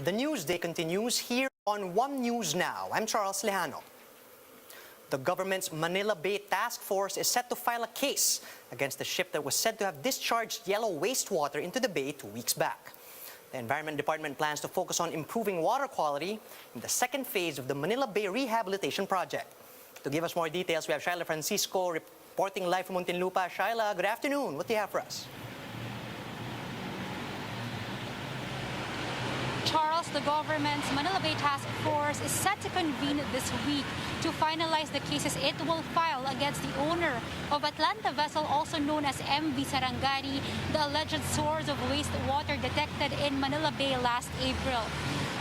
The Newsday continues here on One News Now. I'm Charles Lejano. The government's Manila Bay Task Force is set to file a case against the ship that was said to have discharged yellow wastewater into the bay 2 weeks back. The Environment Department plans to focus on improving water quality in the second phase of the Manila Bay Rehabilitation Project. To give us more details, we have Shyla Francisco reporting live from Muntinlupa. Shyla, good afternoon. What do you have for us? Charles, the government's Manila Bay Task Force is set to convene this week to finalize the cases it will file against the owner of Atlanta vessel, also known as MV Sarangani, the alleged source of wastewater detected in Manila Bay last April.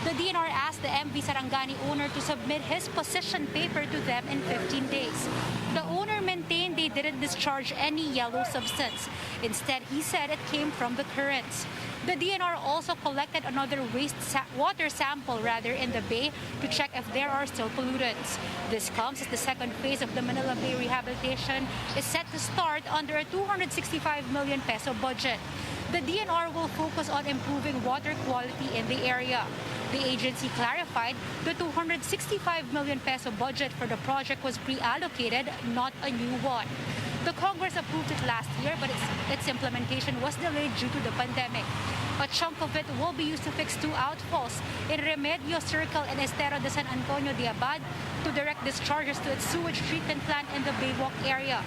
The DNR asked the MV Sarangani owner to submit his position paper to them in 15 days. The owner maintained they didn't discharge any yellow substance. Instead, he said it came from the currents. The DNR also collected another water sample in the bay to check if there are still pollutants. This comes as the second phase of the Manila Bay rehabilitation is set to start under a 265 million peso budget. The DNR will focus on improving water quality in the area. The agency clarified the 265 million peso budget for the project was pre-allocated, not a new one. The Congress approved it last year, but its implementation was delayed due to the pandemic. A chunk of it will be used to fix two outfalls in Remedio Circle and Estero de San Antonio de Abad to direct discharges to its sewage treatment plant in the Baywalk area.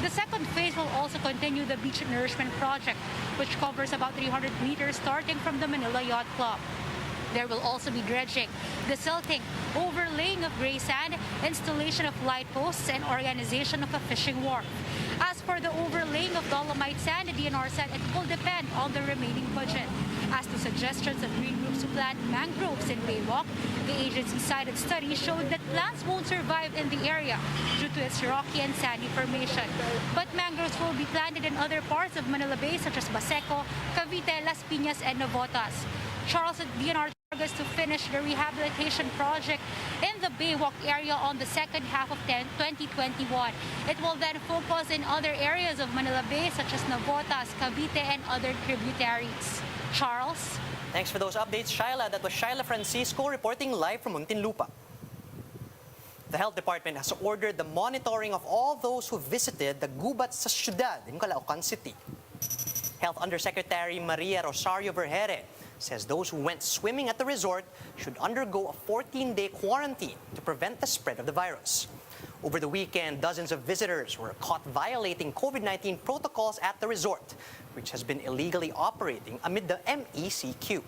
The second phase will also continue the beach nourishment project, which covers about 300 meters starting from the Manila Yacht Club. There will also be dredging, desilting, overlaying of gray sand, installation of light posts, and organization of a fishing wharf. As for the overlaying of dolomite sand, the DNR said it will depend on the remaining budget. As to suggestions of green groups to plant mangroves in Baywalk, the agency-cited study showed that plants won't survive in the area due to its rocky and sandy formation. But mangroves will be planted in other parts of Manila Bay, such as Baseco, Cavite, Las Piñas, and Navotas. Charles, at DNR targets to finish the rehabilitation project in the Baywalk area on the second half of 2021. It will then focus in other areas of Manila Bay, such as Navotas, Cavite, and other tributaries. Charles? Thanks for those updates, Shyla. That was Shyla Francisco reporting live from Muntinlupa. The Health Department has ordered the monitoring of all those who visited the Gubat sa Ciudad in Caloocan City. Health Undersecretary Maria Rosario Vergere says those who went swimming at the resort should undergo a 14-day quarantine to prevent the spread of the virus. Over the weekend, dozens of visitors were caught violating COVID-19 protocols at the resort, which has been illegally operating amid the MECQ.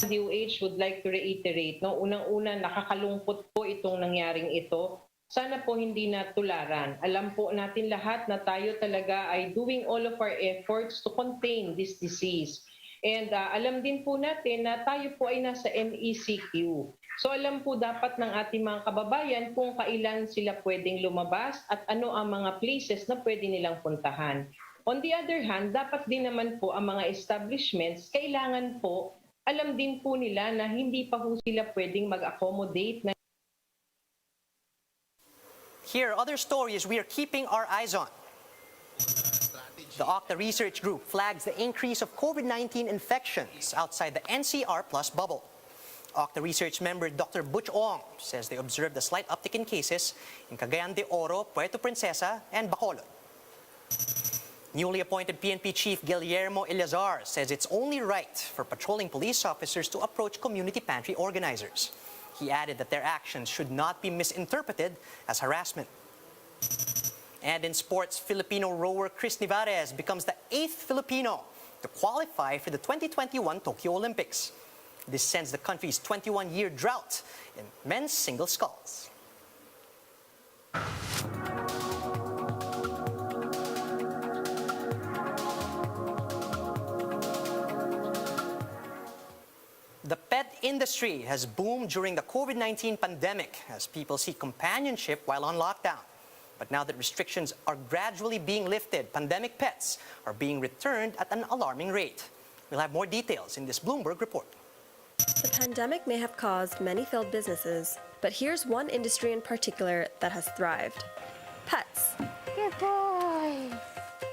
DOH would like to reiterate, unang-una, nakakalungkot po itong nangyaring ito. Sana po hindi na tularan. Alam po natin lahat na tayo talaga ay doing all of our efforts to contain this disease. And alam din po natin na tayo po ay nasa MECQ. So alam po dapat ng ating mga kababayan kung kailan sila pwedeng lumabas at ano ang mga places na pwede nilang puntahan. On the other hand, dapat din naman po ang mga establishments, kailangan po, alam din po nila na hindi pa po sila pwedeng mag-accommodate na. Here are other stories we are keeping our eyes on. The Octa Research Group flags the increase of COVID-19 infections outside the NCR Plus bubble. Octa Research member Dr. Butch Ong says they observed a slight uptick in cases in Cagayan de Oro, Puerto Princesa, and Bacolod. Newly appointed PNP Chief Guillermo Eleazar says it's only right for patrolling police officers to approach community pantry organizers. He added that their actions should not be misinterpreted as harassment. And in sports, Filipino rower Chris Nivarez becomes the 8th Filipino to qualify for the 2021 Tokyo Olympics. This sends the country's 21-year drought in men's single sculls. The pet industry has boomed during the COVID-19 pandemic as people seek companionship while on lockdown. But now that restrictions are gradually being lifted, pandemic pets are being returned at an alarming rate. We'll have more details in this Bloomberg report. The pandemic may have caused many failed businesses, but here's one industry in particular that has thrived: pets. Good boy.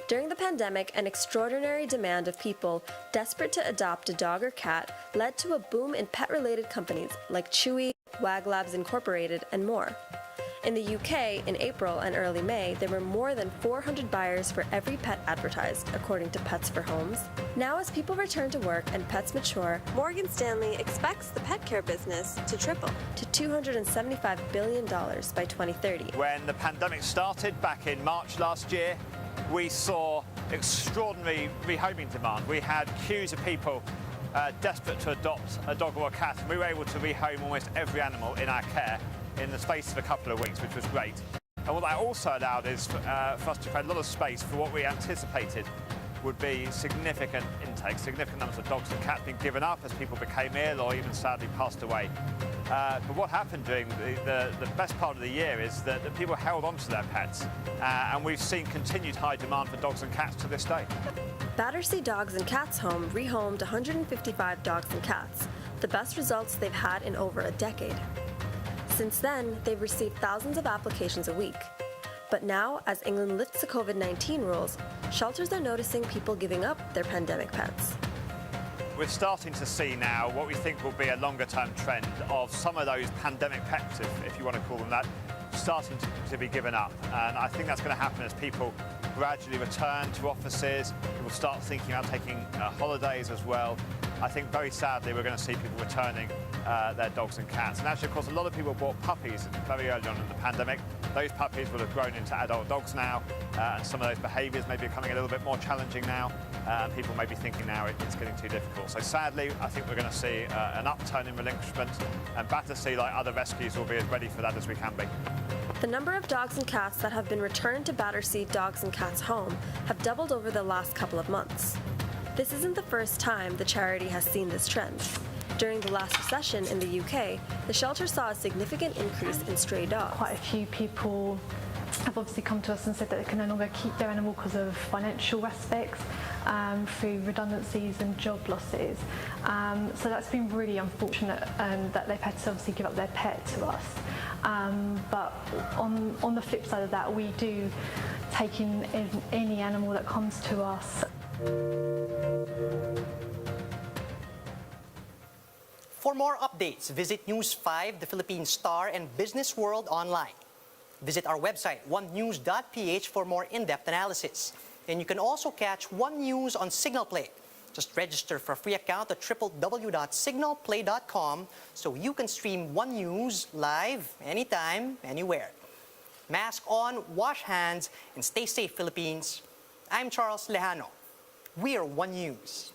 During the pandemic, an extraordinary demand of people desperate to adopt a dog or cat led to a boom in pet-related companies like Chewy, Wag Labs Incorporated, and more. In the UK, in April and early May, there were more than 400 buyers for every pet advertised, according to Pets for Homes. Now, as people return to work and pets mature, Morgan Stanley expects the pet care business to triple to $275 billion by 2030. When the pandemic started back in March last year, we saw extraordinary rehoming demand. We had queues of people desperate to adopt a dog or a cat, and we were able to rehome almost every animal in our care in the space of a couple of weeks, which was great. And what that also allowed is for us to create a lot of space for what we anticipated would be significant intake, significant numbers of dogs and cats being given up as people became ill or even sadly passed away. But what happened during the best part of the year is that people held on to their pets, and we've seen continued high demand for dogs and cats to this day. Battersea Dogs and Cats Home rehomed 155 dogs and cats, the best results they've had in over a decade. Since then, they've received thousands of applications a week. But now, as England lifts the COVID-19 rules, shelters are noticing people giving up their pandemic pets. We're starting to see now what we think will be a longer-term trend of some of those pandemic pets, if you want to call them that, starting to be given up. And I think that's going to happen as people gradually return to offices, people start thinking about taking holidays as well. I think very sadly we're going to see people returning their dogs and cats. And actually, of course, a lot of people bought puppies very early on in the pandemic. Those puppies will have grown into adult dogs now, and some of those behaviours may be becoming a little bit more challenging now, and people may be thinking now it's getting too difficult. So sadly, I think we're going to see an upturn in relinquishment, and Battersea, like other rescues, will be as ready for that as we can be. The number of dogs and cats that have been returned to Battersea Dogs and Cats Home have doubled over the last couple of months. This isn't the first time the charity has seen this trend. During the last recession in the UK, the shelter saw a significant increase in stray dogs. Quite a few people have obviously come to us and said that they can no longer keep their animal because of financial aspects, through redundancies and job losses. So that's been really unfortunate that they've had to obviously give up their pet to us. But on the flip side of that, we do take in any animal that comes to us. For more updates, visit News 5, the Philippine Star, and Business World online. Visit our website, onenews.ph, for more in-depth analysis. And you can also catch One News on Signal Play. Just register for a free account at www.signalplay.com so you can stream One News live, anytime, anywhere. Mask on, wash hands, and stay safe, Philippines. I'm Charles Lejano. We are One News.